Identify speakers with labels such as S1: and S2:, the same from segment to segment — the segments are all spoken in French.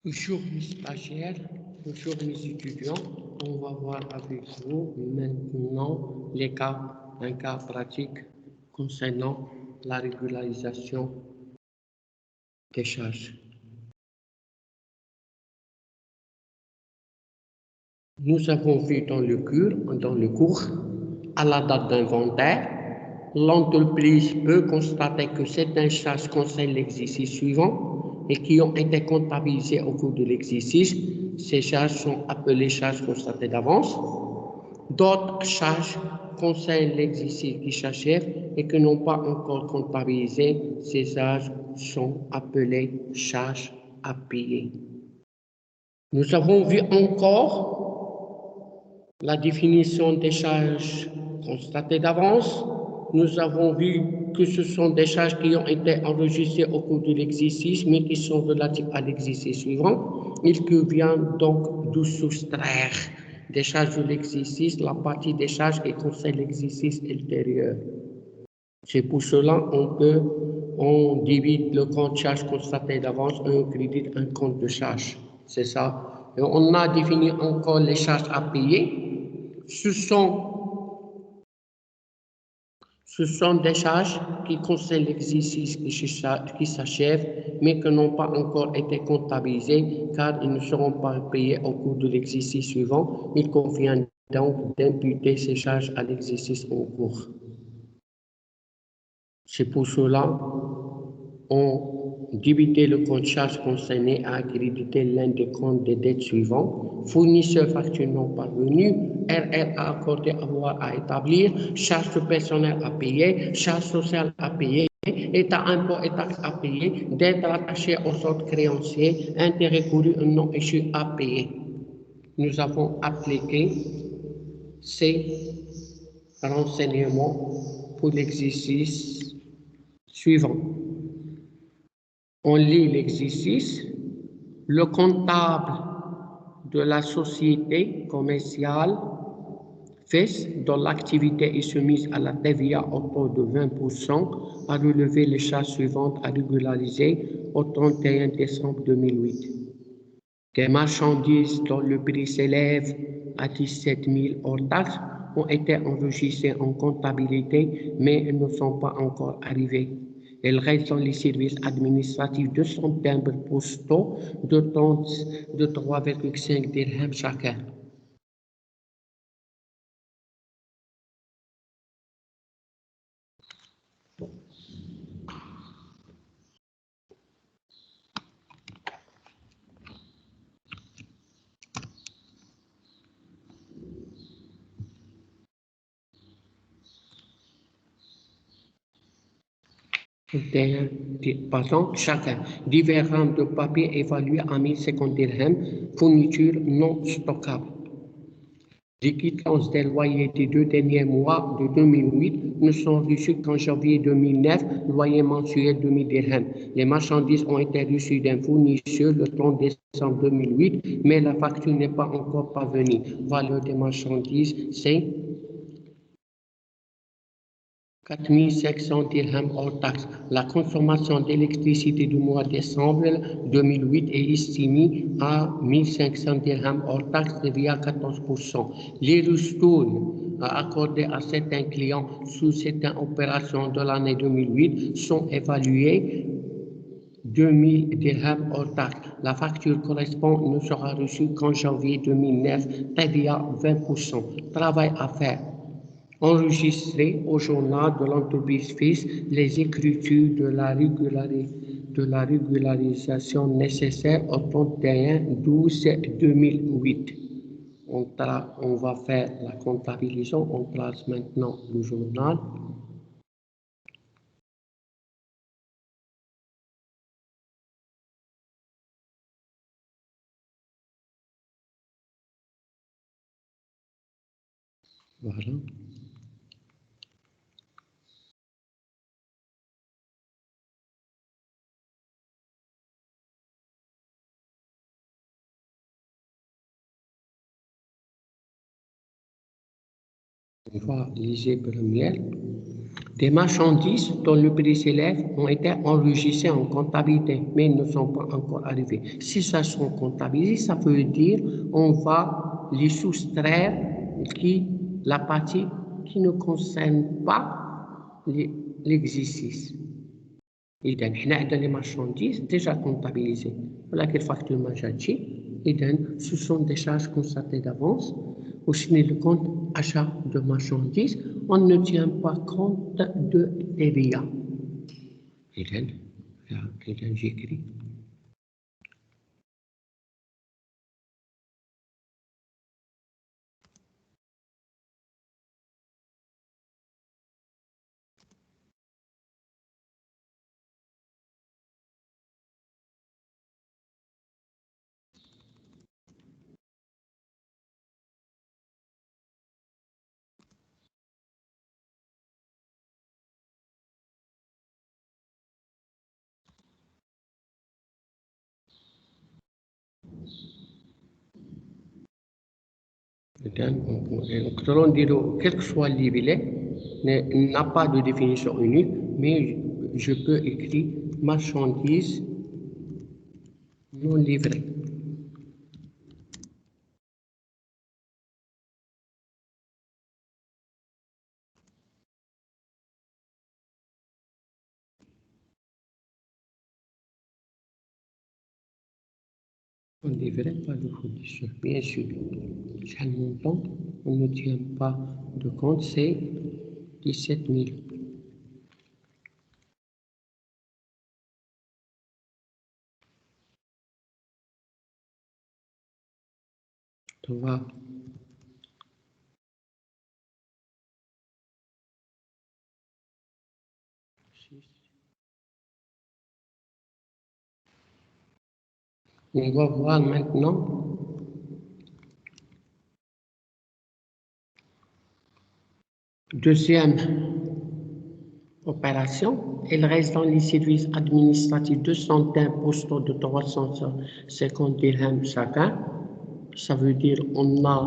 S1: Bonjour mes stagiaires, bonjour mes étudiants. On va voir avec vous maintenant un cas pratique concernant la régularisation des charges. Nous avons vu dans le cours, à la date d'inventaire, l'entreprise peut constater que certaines charges concernent l'exercice suivant et qui ont été comptabilisées au cours de l'exercice. Ces charges sont appelées charges constatées d'avance. D'autres charges concernent l'exercice qui s'achève et qui n'ont pas encore comptabilisé. Ces charges sont appelées charges à payer. Nous avons vu encore la définition des charges constatées d'avance. Nous avons vu que ce sont des charges qui ont été enregistrées au cours de l'exercice, mais qui sont relatives à l'exercice suivant. Il convient donc de soustraire des charges de l'exercice la partie des charges qui concerne l'exercice ultérieur. C'est pour cela on débite le compte charge constaté d'avance et on crédite un compte de charge. C'est ça. Et on a défini encore les charges à payer. Ce sont des charges qui concernent l'exercice qui s'achève, mais qui n'ont pas encore été comptabilisées, car ils ne seront pas payés au cours de l'exercice suivant. Il convient donc d'imputer ces charges à l'exercice en cours. C'est pour cela on débitait le compte charge concerné à accréditer l'un des comptes des dettes suivants. Fournisseurs factures non parvenus, RR à accorder, avoir à établir, charges personnelles à payer, charges sociales à payer, état impôt et taxes à payer, dettes rattachées aux autres créanciers, intérêts courus non échus à payer. Nous avons appliqué ces renseignements pour l'exercice suivant. On lit l'exercice. Le comptable de la société commerciale FES, dont l'activité est soumise à la TVA au taux de 20%, a relevé les charges suivantes à régulariser au 31 décembre 2008. Des marchandises dont le prix s'élève à 17 000 hors taxes ont été enregistrées en comptabilité, mais ne sont pas encore arrivées. Elles restent dans les services administratifs de son timbre postaux de 3,5 dirhams chacun. Chacun. Divers rames de papier évalués à 1050 dirhams, fourniture non stockable. Les quittances des loyers des 2 derniers mois de 2008 ne sont reçues qu'en janvier 2009, loyer mensuel 2000 dirhams. Les marchandises ont été reçues d'un fournisseur le 30 décembre 2008, mais la facture n'est pas encore parvenue. Valeur des marchandises, c'est 4 500 dirhams hors taxe. La consommation d'électricité du mois de décembre 2008 est estimée à 1 500 dirhams hors taxe, TVA 14%. Les ristournes accordées à certains clients sous certaines opérations de l'année 2008 sont évaluées 2000 dirhams hors taxe. La facture correspondante ne sera reçue qu'en janvier 2009, TVA 20%. Travail à faire. Enregistrer au journal de l'entreprise FIS les écritures de la régularisation nécessaire au 31/12/2008. On va faire la comptabilisation. On place maintenant le journal. Voilà. On va liser première. Des marchandises dont le prix s'élève ont été enregistrées en comptabilité, mais ne sont pas encore arrivées. Si ça sont comptabilisés, ça veut dire on va les soustraire la partie qui ne concerne pas l'exercice. إذا حنا عندنا les marchandises déjà comptabilisées. Voilà que facture majachi. Ce sont des charges constatées d'avance. Au signer le compte achat de marchandises, on ne tient pas compte de TVA. J'écris. Quel que soit le livret, n'a pas de définition unique, mais je peux écrire marchandises non livrées. Non livrées par le fournisseur, bien sûr. C'est le montant, on ne tient pas de compte, c'est 17 000. On va voir maintenant deuxième opération. Elle reste dans les services administratifs 201 postaux de 350 dirhams chacun. Ça veut dire on a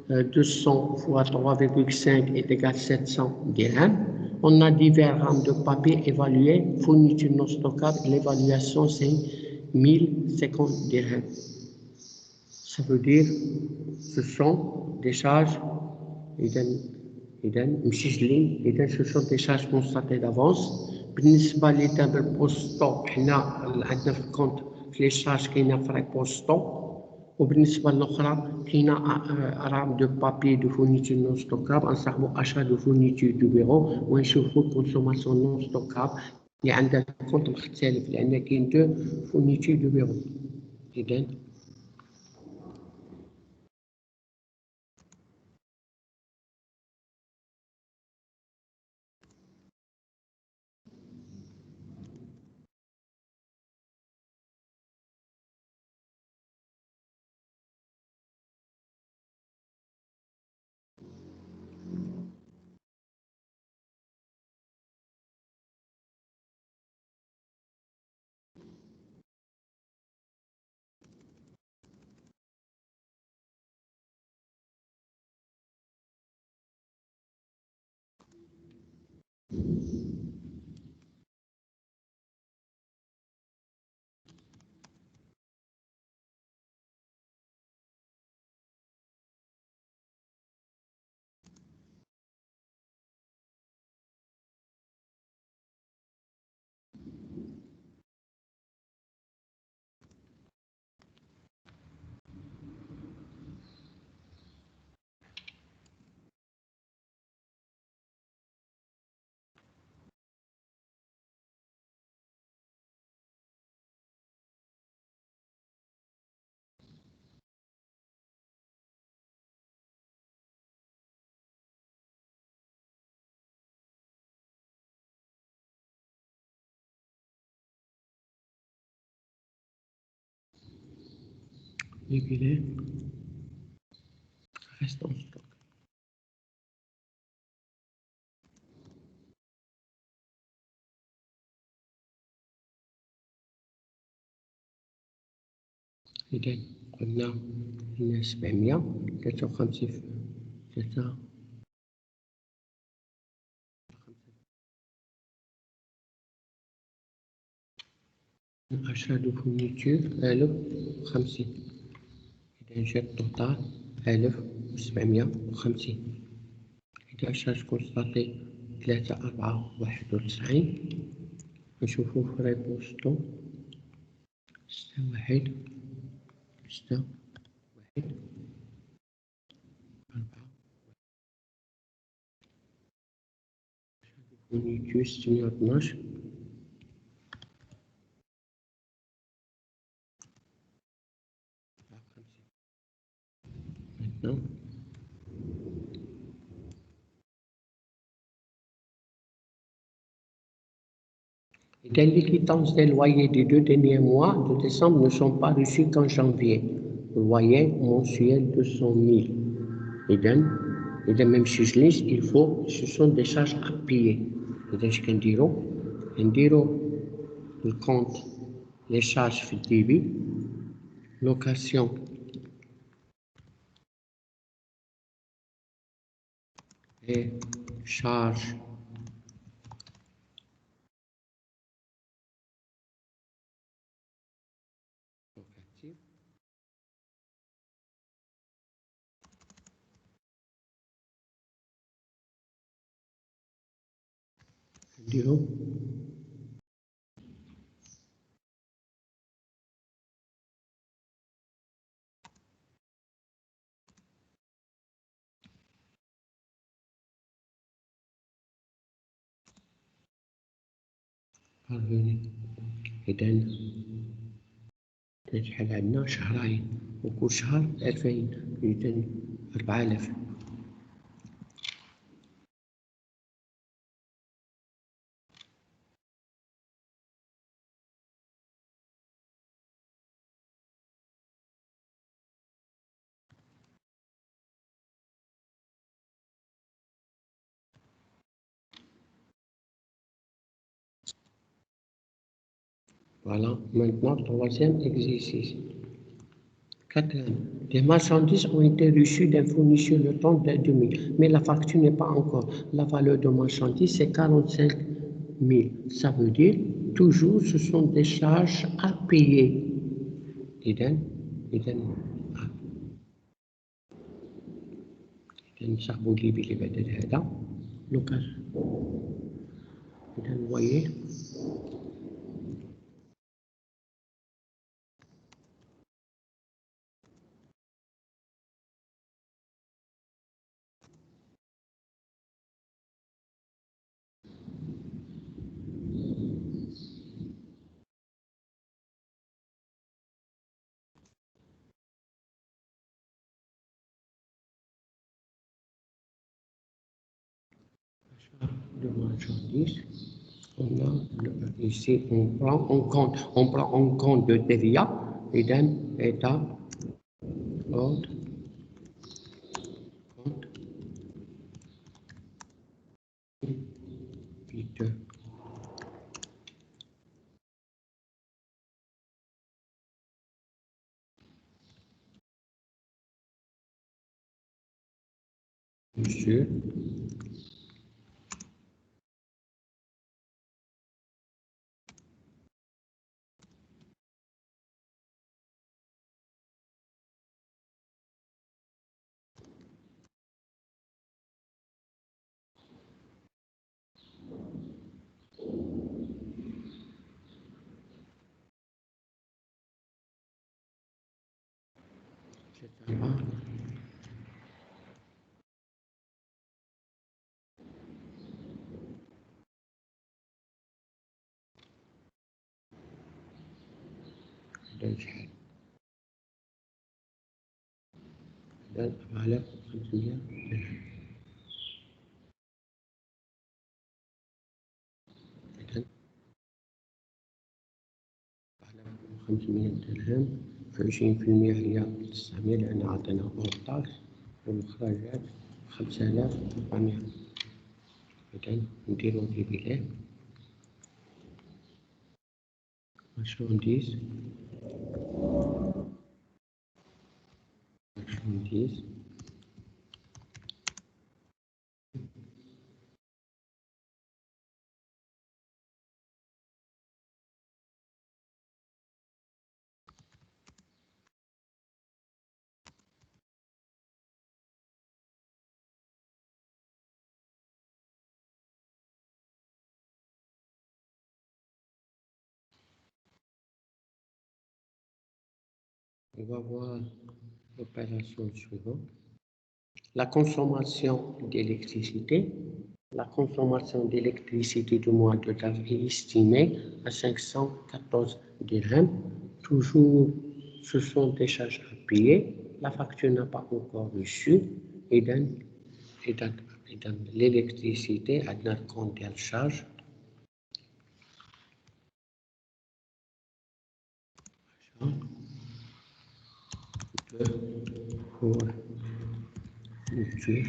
S1: 200 fois 3,5 est égal à 700 dirhams. On a divers rames de papier évalués, fourniture non stockable. L'évaluation, c'est 1050 dirhams. Ça veut dire ce sont des charges, ce sont des charges constatées d'avance. بالنسبة لتابع بوستو حنا عندنا في الكونت في لي شارج كاينه فراي بوستو وبالنسبة للأخرى كاينه رام دو بابي دو فورنيتور نون ستوكاب نصاحبو أشا دو فورنيتور دو بيرو ونشوفو كونسوماسيون نون ستوكاب اللي عندها كونت مختلف لأن كاين دو فورنيتور دو بيرو. إذن les billets restent en stock. إذن قلنا هنا 753 achat de fourniture 1050. إذا جا التوتال 1750. إذا charge constatée 3491. نشوفو في ريبوستو 61 6 1 4 fourniture 612. Maintenant les quittances des loyers des 2 derniers mois de décembre ne sont pas reçues qu'en janvier. Loyer mensuel 200 000. إذا ما مشيتليش il faut ce sont des charges à payer. إذا اش نديرو الكونت les charges في الديبي location et charges locatives. نديرو parvenu. إذا شحال عندنا شهرين وكل شهر 2000 إذا 4000. Voilà, maintenant troisième exercice. Quatrième, des marchandises ont été reçues d'un fournisseur le temps de 2000, mais la facture n'est pas encore. La valeur de marchandise, c'est 45 000. Ça veut dire, toujours, ce sont des charges à payer. إذن نسحبوا اللي بعد هذا لوكاس. إذا voyez de marchandises. On a ici, on prend en compte de TVA, إذن état ordre compte Peter. Monsieur etc. إذن 4500 درهم. إذن 4500 درهم في 20% هي 900 لأن عطينا أورطاكس والمخرجات 5400. إذن نديرو دي بلاد marchandise On va voir l'opération suivante. La consommation d'électricité. La consommation d'électricité du mois de d'avril est estimée à 514 dirhams. Toujours, ce sont des charges à payer. La facture n'a pas encore reçu. Et dans, l'électricité, à notre compte de charge. Pour fourniture.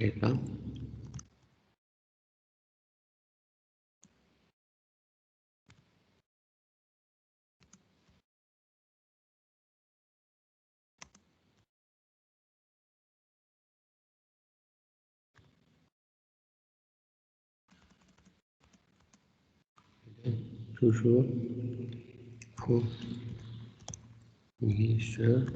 S1: Et là, toujours fournisseur.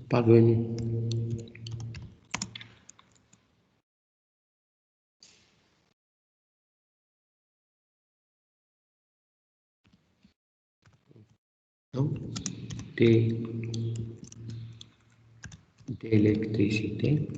S1: Parvenu. Donc, d'électricité.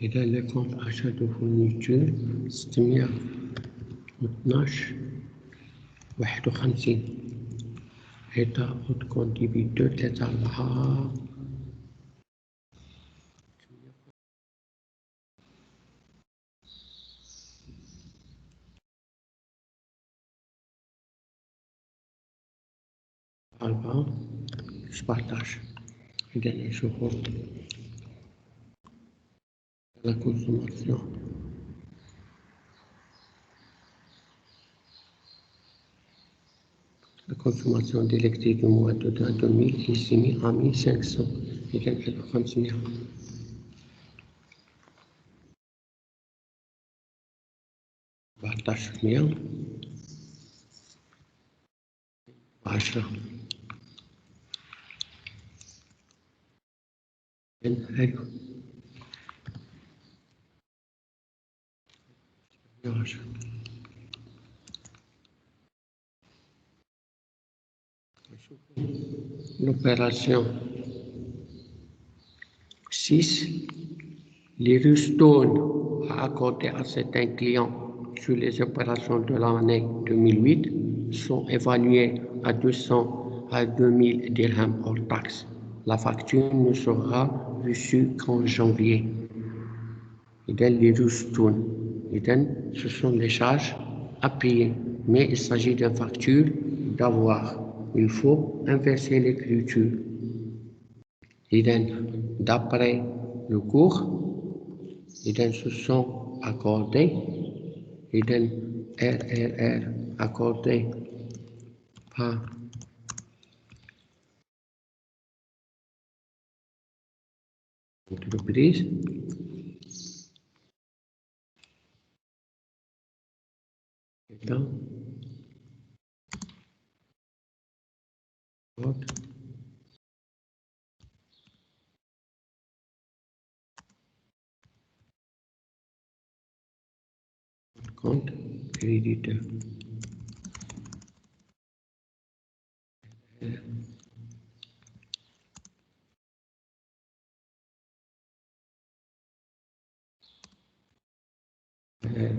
S1: Et dans le compte achat de fourniture, استمع 12 51 إعطاء كونتريبيوتور 3 4 17 إذا نشوفوا la consommation. La consommation d'électricité du mois de 2000 est estimée à 1500 إذا 1500 1400 10 حلو 10 L'opération 6, les ristournes accordés à certains clients sur les opérations de l'année 2008 sont évalués à 200 à 2000 dirhams hors taxe. La facture ne sera reçue qu'en janvier. Les ristournes, ce sont les charges à payer, mais il s'agit d'une facture d'avoir. Il faut inverser l'écriture. D'après le cours, se sont accordés, RRR accordé par l'entreprise, étant votre compte créditeur.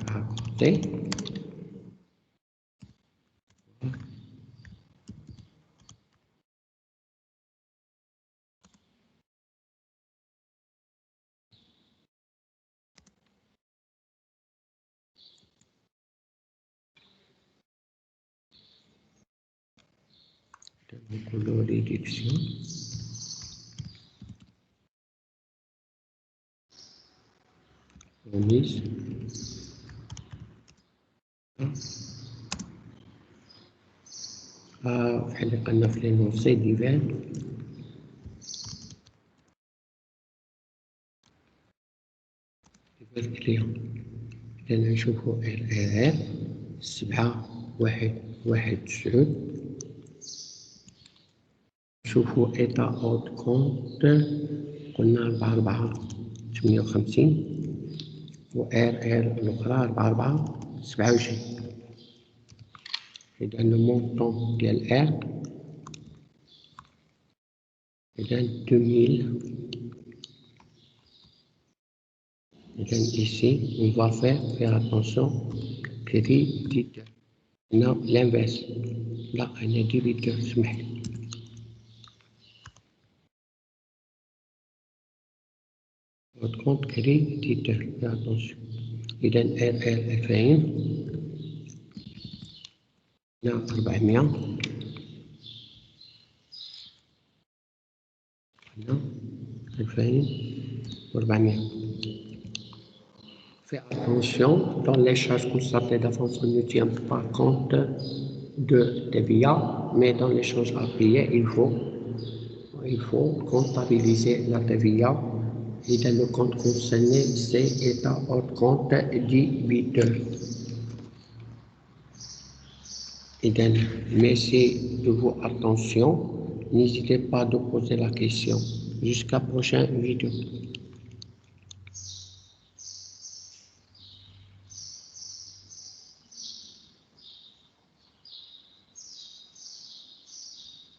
S1: Accordé Donc, la réduction. Remise. اللي قلنا في لينونسي ديفان. اليوم إذا نشوفو ار 7.1.1.9. نشوفو إيتا أوت كونت قلنا 4.4.58 و ار الأخرى 4.4.27. إذا المونطون ديال ار إذا 2000. إذا ici on va faire attention créditeur. Non, l'inverse. لا أنا débiteur سمح لي. Votre compte créditeur. Fais attention. إذا RR 2000 هنا 400 هنا 2400. Fais attention, dans les charges constatées d'avance, on ne tient pas compte de TVA, mais dans les charges à payer, il faut comptabiliser la TVA. Et dans le compte concerné, c'est état hors compte débiteur. Et donc, merci de votre attention. N'hésitez pas à poser la question. Jusqu'à la prochaine vidéo.